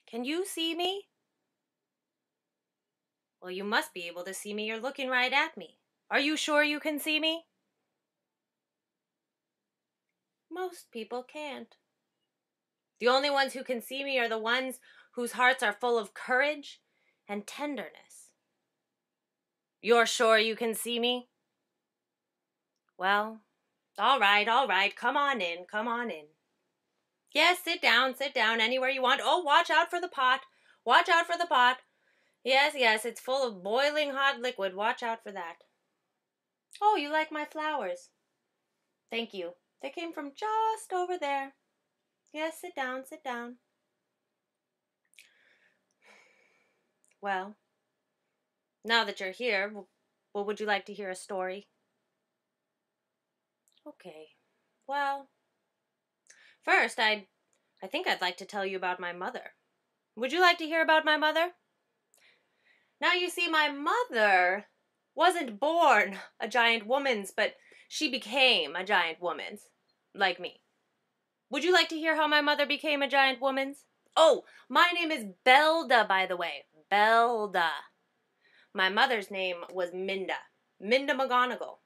Can you see me? Well, you must be able to see me. You're looking right at me. Are you sure you can see me? Most people can't. The only ones who can see me are the ones whose hearts are full of courage and tenderness. You're sure you can see me? Well, all right. Come on in. Yes, sit down, anywhere you want. Oh, watch out for the pot. Yes, it's full of boiling hot liquid. Watch out for that. Oh, you like my flowers? Thank you. They came from just over there. Yes, sit down. Well, now that you're here, well, would you like to hear a story? Okay. Well, first, I think I'd like to tell you about my mother. Would you like to hear about my mother? Now, you see, my mother wasn't born a giant woman's, but she became a giant woman's, like me. Would you like to hear how my mother became a giant woman's? Oh, my name is Belda, by the way. Belda. My mother's name was Minda McGonagall.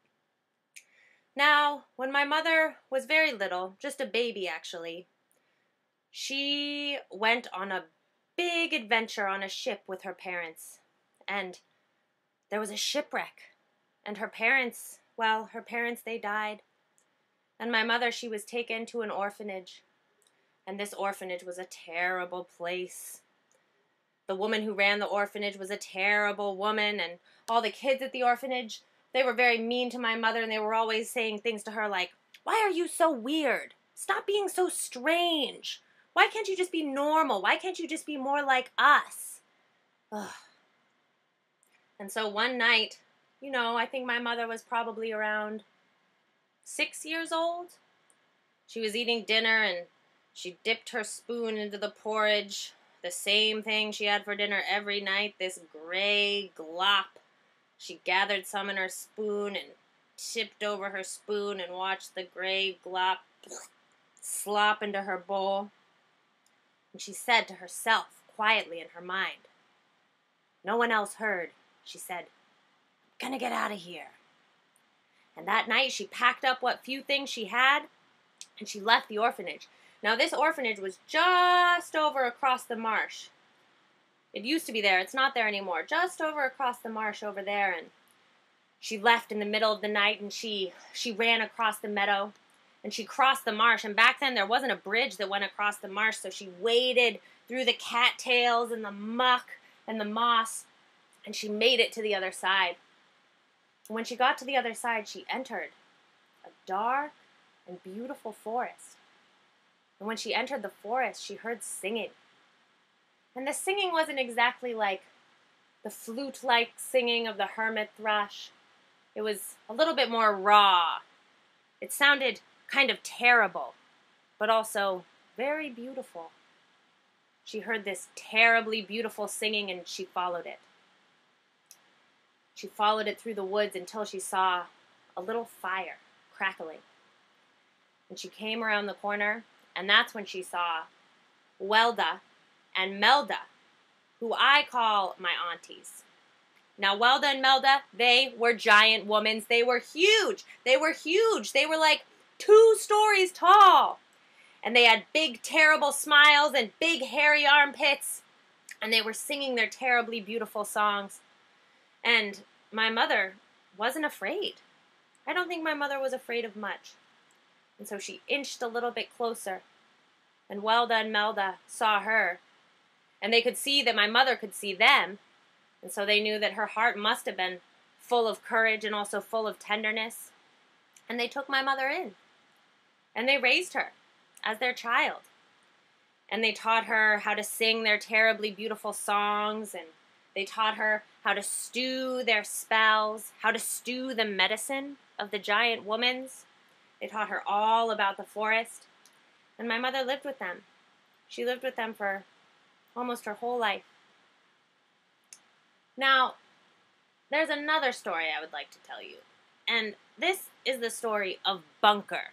Now, when my mother was very little, just a baby actually, she went on a big adventure on a ship with her parents. And there was a shipwreck. And her parents, they died. And my mother, she was taken to an orphanage. And this orphanage was a terrible place. The woman who ran the orphanage was a terrible woman, and all the kids at the orphanage, they were very mean to my mother, and they were always saying things to her like, "Why are you so weird? Stop being so strange. Why can't you just be normal? Why can't you just be more like us?" Ugh. And so one night, I think my mother was probably around 6 years old. She was eating dinner, and she dipped her spoon into the porridge. The same thing she had for dinner every night, this gray glop. She gathered some in her spoon and tipped over her spoon and watched the gray glop slop into her bowl. And she said to herself, quietly in her mind, no one else heard, she said, "I'm gonna get out of here." And that night she packed up what few things she had and she left the orphanage. Now, this orphanage was just over across the marsh. It used to be there. It's not there anymore. Just over across the marsh over there. And she left in the middle of the night, and she ran across the meadow, and she crossed the marsh. And back then, there wasn't a bridge that went across the marsh, so she waded through the cattails and the muck and the moss, and she made it to the other side. And when she got to the other side, she entered a dark and beautiful forest. And when she entered the forest, she heard singing. And the singing wasn't exactly like the flute-like singing of the hermit thrush. It was a little bit more raw. It sounded kind of terrible, but also very beautiful. She heard this terribly beautiful singing, and she followed it. She followed it through the woods until she saw a little fire crackling. And she came around the corner, and that's when she saw Welda and Melda, who I call my aunties. Now, Welda and Melda, they were giant women. They were huge. They were like 2 stories tall. And they had big, terrible smiles and big, hairy armpits. And they were singing their terribly beautiful songs. And my mother wasn't afraid. I don't think my mother was afraid of much. And so she inched a little bit closer. And Welda and Melda saw her. And they could see that my mother could see them. And so they knew that her heart must have been full of courage and also full of tenderness. And they took my mother in. And they raised her as their child. And they taught her how to sing their terribly beautiful songs. And they taught her how to stew their spells, how to stew the medicine of the giant Womuns. They taught her all about the forest. And my mother lived with them. She lived with them for almost her whole life. Now, there's another story I would like to tell you. And this is the story of Bunker.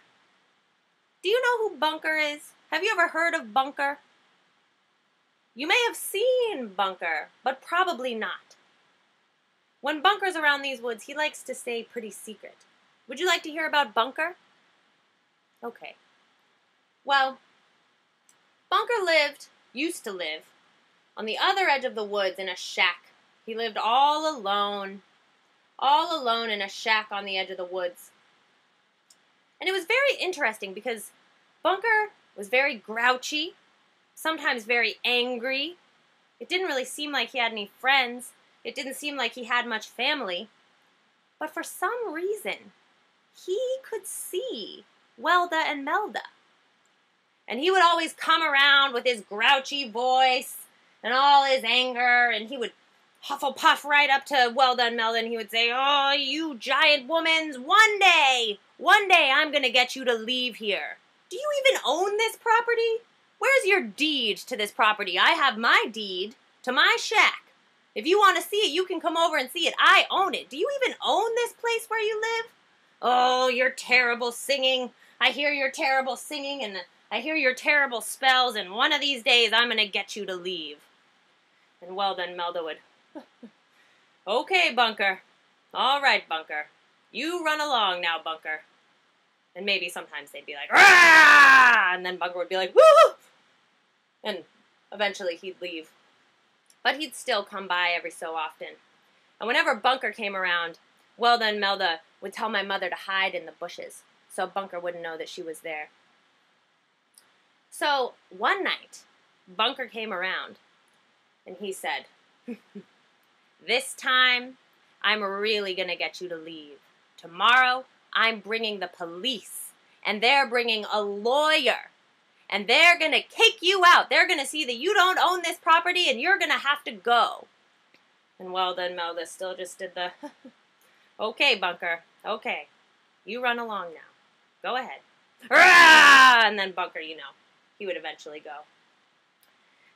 Do you know who Bunker is? Have you ever heard of Bunker? You may have seen Bunker, but probably not. When Bunker's around these woods, he likes to stay pretty secret. Would you like to hear about Bunker? Okay. Well, Bunker used to live, on the other edge of the woods in a shack. He lived all alone in a shack on the edge of the woods. And it was very interesting because Bunker was very grouchy, sometimes very angry. It didn't really seem like he had any friends. It didn't seem like he had much family. But for some reason, he could see Welda and Melda. And he would always come around with his grouchy voice and all his anger, and he would Hufflepuff right up to Welda and Melda, and he would say, "Oh, you giant Womuns, one day I'm going to get you to leave here. Do you even own this property? Where's your deed to this property? I have my deed to my shack. If you want to see it, you can come over and see it. I own it. Do you even own this place where you live? Oh, your terrible singing. I hear your terrible singing, and I hear your terrible spells, and one of these days I'm going to get you to leave." And Welda and Melda would, "Okay, Bunker. All right, Bunker. You run along now, Bunker." And maybe sometimes they'd be like, "Rah!" And then Bunker would be like, "Woo!" And eventually he'd leave. But he'd still come by every so often. And whenever Bunker came around, Welda and Melda would tell my mother to hide in the bushes so Bunker wouldn't know that she was there. So one night, Bunker came around and he said, "This time, I'm really going to get you to leave. Tomorrow, I'm bringing the police, and they're bringing a lawyer, and they're going to kick you out. They're going to see that you don't own this property, and you're going to have to go." And Welda and Melda still just did the, "Okay, Bunker, okay. You run along now. Go ahead." Rah! And then Bunker, he would eventually go.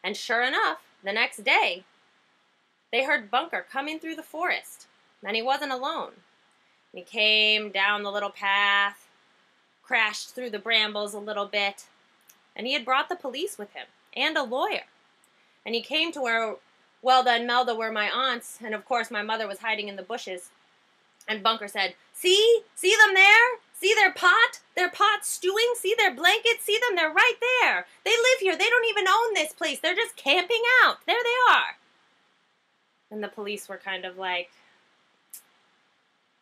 And sure enough, the next day, they heard Bunker coming through the forest, and he wasn't alone. He came down the little path, crashed through the brambles a little bit, and he had brought the police with him, and a lawyer. And he came to where Welda and Melda were my aunts, and of course my mother was hiding in the bushes. And Bunker said, See them there? See their pot stewing? See their blankets? See them? They're right there. They live here. They don't even own this place. They're just camping out. There they are." And the police were kind of like,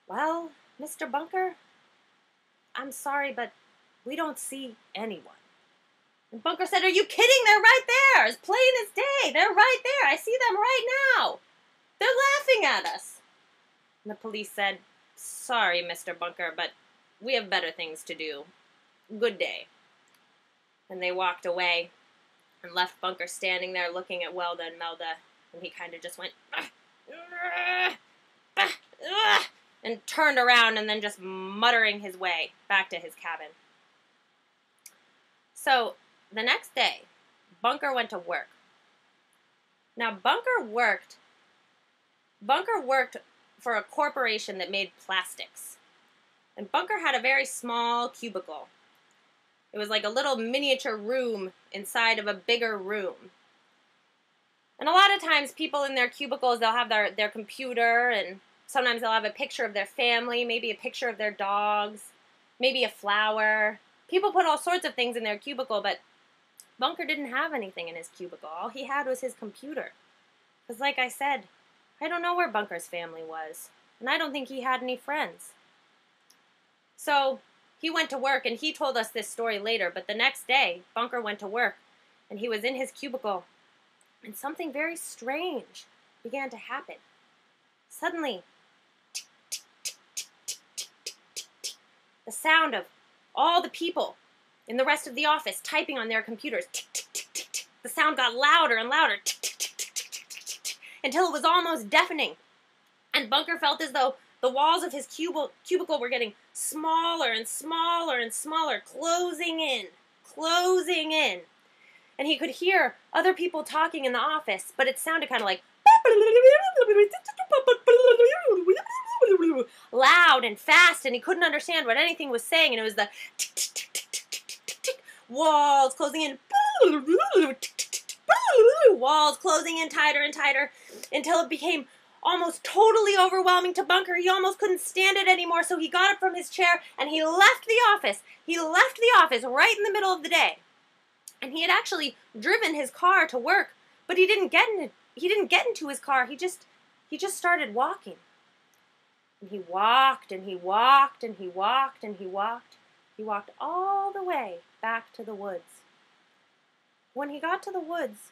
"Well, Mr. Bunker, I'm sorry, but we don't see anyone." And Bunker said, "Are you kidding? They're right there. As plain as day. They're right there. I see them right now. They're laughing at us." And the police said, "Sorry, Mr. Bunker, but we have better things to do. Good day." And they walked away and left Bunker standing there looking at Welda and Melda. And he kind of just went, and turned around and then just muttering his way back to his cabin. So the next day, Bunker went to work. Now, Bunker worked for a corporation that made plastics. And Bunker had a very small cubicle. It was like a little miniature room inside of a bigger room. And a lot of times people in their cubicles, they'll have their computer, and sometimes they'll have a picture of their family, maybe a picture of their dogs, maybe a flower. People put all sorts of things in their cubicle, but Bunker didn't have anything in his cubicle. All he had was his computer. Because like I said, I don't know where Bunker's family was, and I don't think he had any friends. So he went to work, and he told us this story later, but the next day, Bunker went to work, and he was in his cubicle, and something very strange began to happen. Suddenly, the sound of all the people in the rest of the office typing on their computers, the sound got louder and louder, until it was almost deafening. And Bunker felt as though the walls of his cubicle were getting smaller and smaller and smaller, closing in. And he could hear other people talking in the office, but it sounded kind of like loud and fast, and he couldn't understand what anything was saying, and it was the walls closing in, walls closing in tighter and tighter until it became almost totally overwhelming to Bunker. He almost couldn't stand it anymore, so he got up from his chair and he left the office. He left the office right in the middle of the day. And he had actually driven his car to work, but he didn't get into his car. He just started walking. And he walked and he walked and he walked and he walked. He walked all the way back to the woods. When he got to the woods,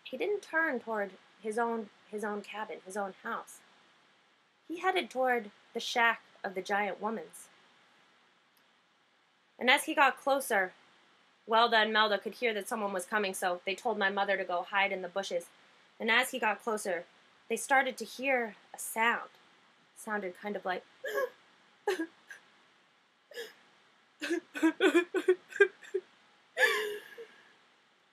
he didn't turn toward his own cabin, his own house. He headed toward the shack of the giant Womuns. And as he got closer, Welda and Melda could hear that someone was coming, so they told my mother to go hide in the bushes. And as he got closer, they started to hear a sound. It sounded kind of like...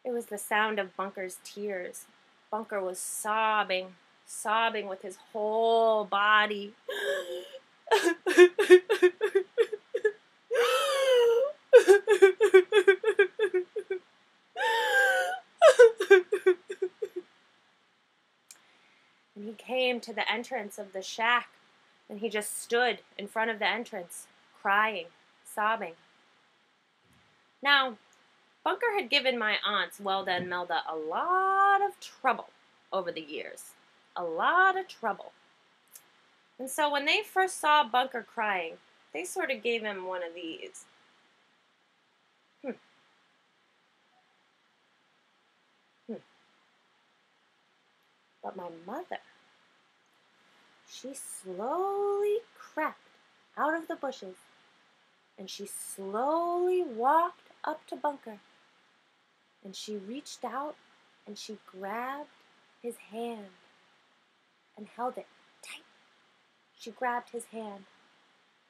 It was the sound of Bunker's tears. Bunker was sobbing with his whole body. And he came to the entrance of the shack, and he just stood in front of the entrance, crying, sobbing. Now, Bunker had given my aunts, Welda and Melda, a lot of trouble over the years. A lot of trouble. And so when they first saw Bunker crying, they sort of gave him one of these. But my mother, she slowly crept out of the bushes, and she slowly walked up to Bunker, and she reached out and she grabbed his hand and held it tight. She grabbed his hand,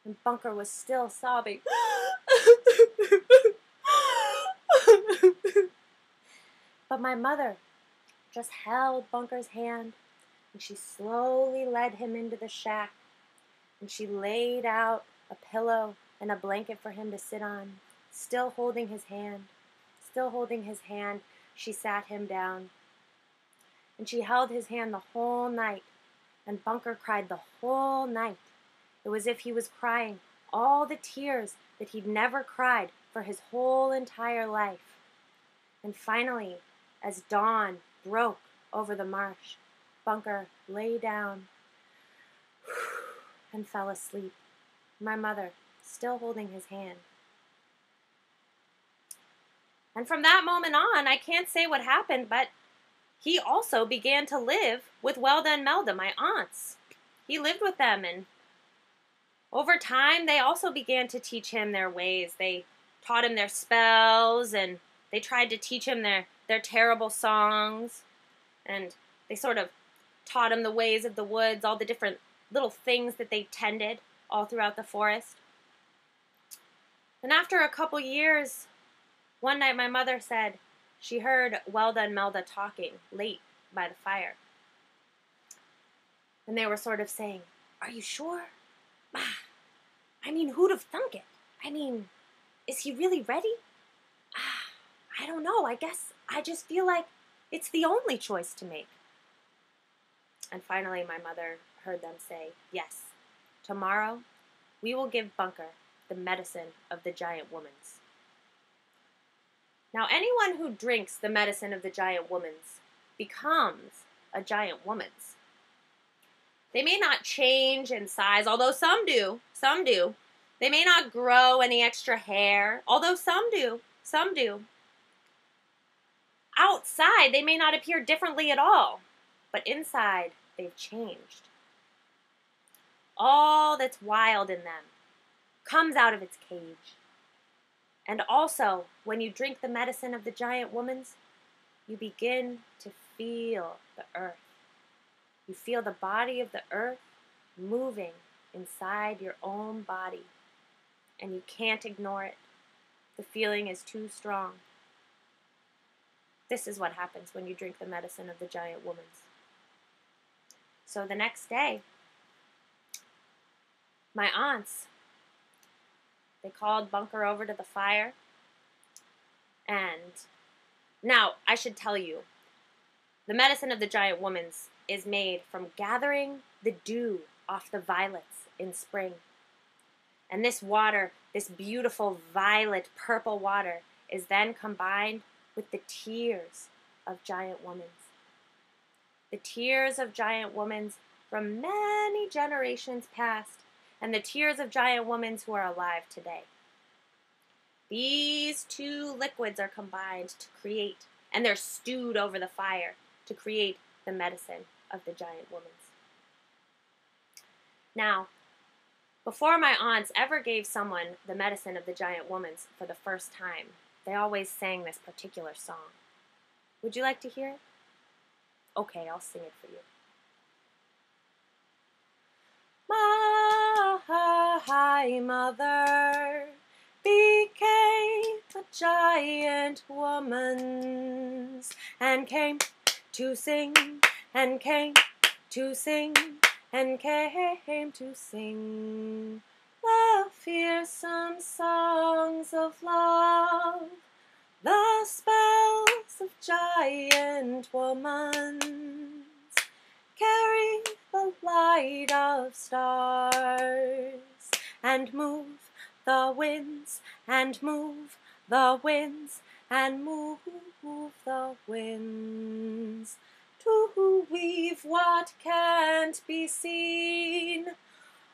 and Bunker was still sobbing. But my mother just held Bunker's hand, and she slowly led him into the shack, and she laid out a pillow and a blanket for him to sit on, still holding his hand. Still holding his hand, she sat him down, and she held his hand the whole night, and Bunker cried the whole night. It was as if he was crying all the tears that he'd never cried for his whole entire life. And finally, as dawn broke over the marsh, Bunker lay down and fell asleep, my mother still holding his hand. And from that moment on, I can't say what happened, but he also began to live with Welda and Melda, my aunts. He lived with them, and over time, they also began to teach him their ways. They taught him their spells, and they tried to teach him their terrible songs, and they sort of taught him the ways of the woods, all the different little things that they tended all throughout the forest. And after a couple years, one night my mother said she heard Welda and Melda talking late by the fire. And they were sort of saying, "Are you sure? I mean, who'd have thunk it? I mean, is he really ready? I don't know. I guess I just feel like it's the only choice to make." And finally my mother heard them say, "Yes, tomorrow we will give Bunker the medicine of the giant Womuns." Now, anyone who drinks the medicine of the giant Womuns becomes a giant Womuns. They may not change in size, although some do. Some do. They may not grow any extra hair, although some do. Some do. Outside, they may not appear differently at all, but inside, they've changed. All that's wild in them comes out of its cage. And also, when you drink the medicine of the giant Womuns, you begin to feel the earth. You feel the body of the earth moving inside your own body, and you can't ignore it. The feeling is too strong. This is what happens when you drink the medicine of the giant Womuns. So the next day, my aunts, they called Bunker over to the fire. And now, I should tell you, The medicine of the giant woman's is made from gathering the dew off the violets in spring. And this water, this beautiful violet purple water, is then combined with the tears of giant women's. The tears of giant women's from many generations past, and the tears of giant women's who are alive today. These two liquids are combined to create, and they're stewed over the fire to create the medicine of the giant woman's. Now, before my aunts ever gave someone the medicine of the giant woman's for the first time, they always sang this particular song. Would you like to hear it? Okay, I'll sing it for you. My mother became a giant woman and came to sing and came to sing and came to sing the fearsome songs of love, the spells of giant woman carry the light of stars and move the winds and move the winds and move the winds to weave what can't be seen.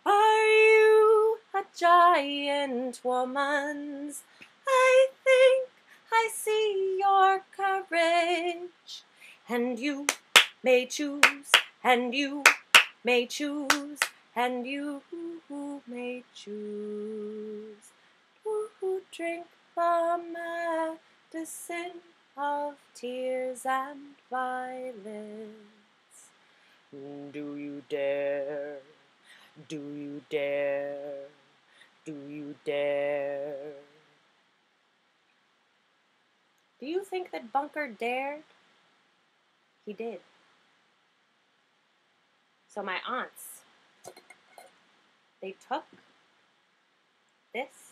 Are you a giant woman? I think I see your courage, and you may choose, and you may choose, and you may choose to drink the medicine of tears and violets. Do you dare? Do you dare? Do you dare? Do you think that Bunker dared? He did. So my aunts, they took this,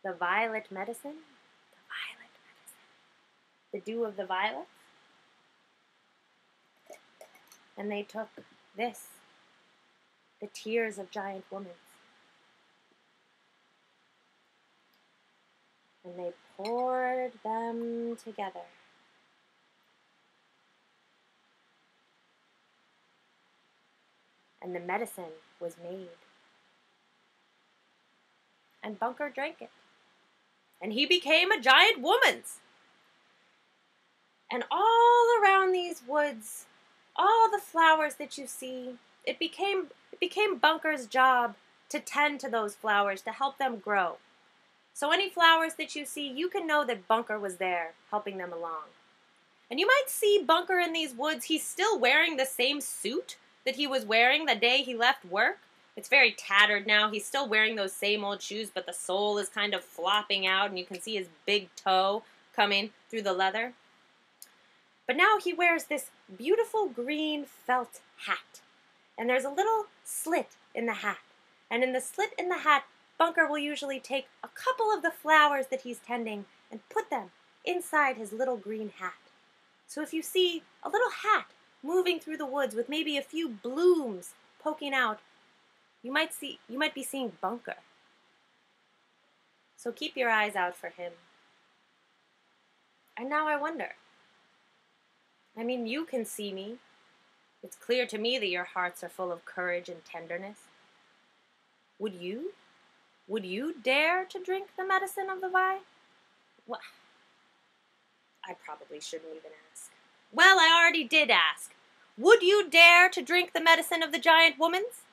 the violet medicine, the dew of the violets, and they took this, the tears of giant women, and they poured them together. And the medicine was made. And Bunker drank it. And he became a giant woman's. And all around these woods, all the flowers that you see, it became Bunker's job to tend to those flowers, to help them grow. So any flowers that you see, you can know that Bunker was there, helping them along. And you might see Bunker in these woods. He's still wearing the same suit that he was wearing the day he left work. It's very tattered now. He's still wearing those same old shoes, but the sole is kind of flopping out, and you can see his big toe coming through the leather. But now he wears this beautiful green felt hat, and there's a little slit in the hat. And in the slit in the hat, Bunker will usually take a couple of the flowers that he's tending and put them inside his little green hat. So if you see a little hat moving through the woods with maybe a few blooms poking out, you might be seeing Bunker. So keep your eyes out for him. And now I wonder. I mean, you can see me. It's clear to me that your hearts are full of courage and tenderness. Would you? Would you dare to drink the medicine of the Vi? Well, I probably shouldn't even ask. Well, I already did ask. Would you dare to drink the medicine of the giant woman's?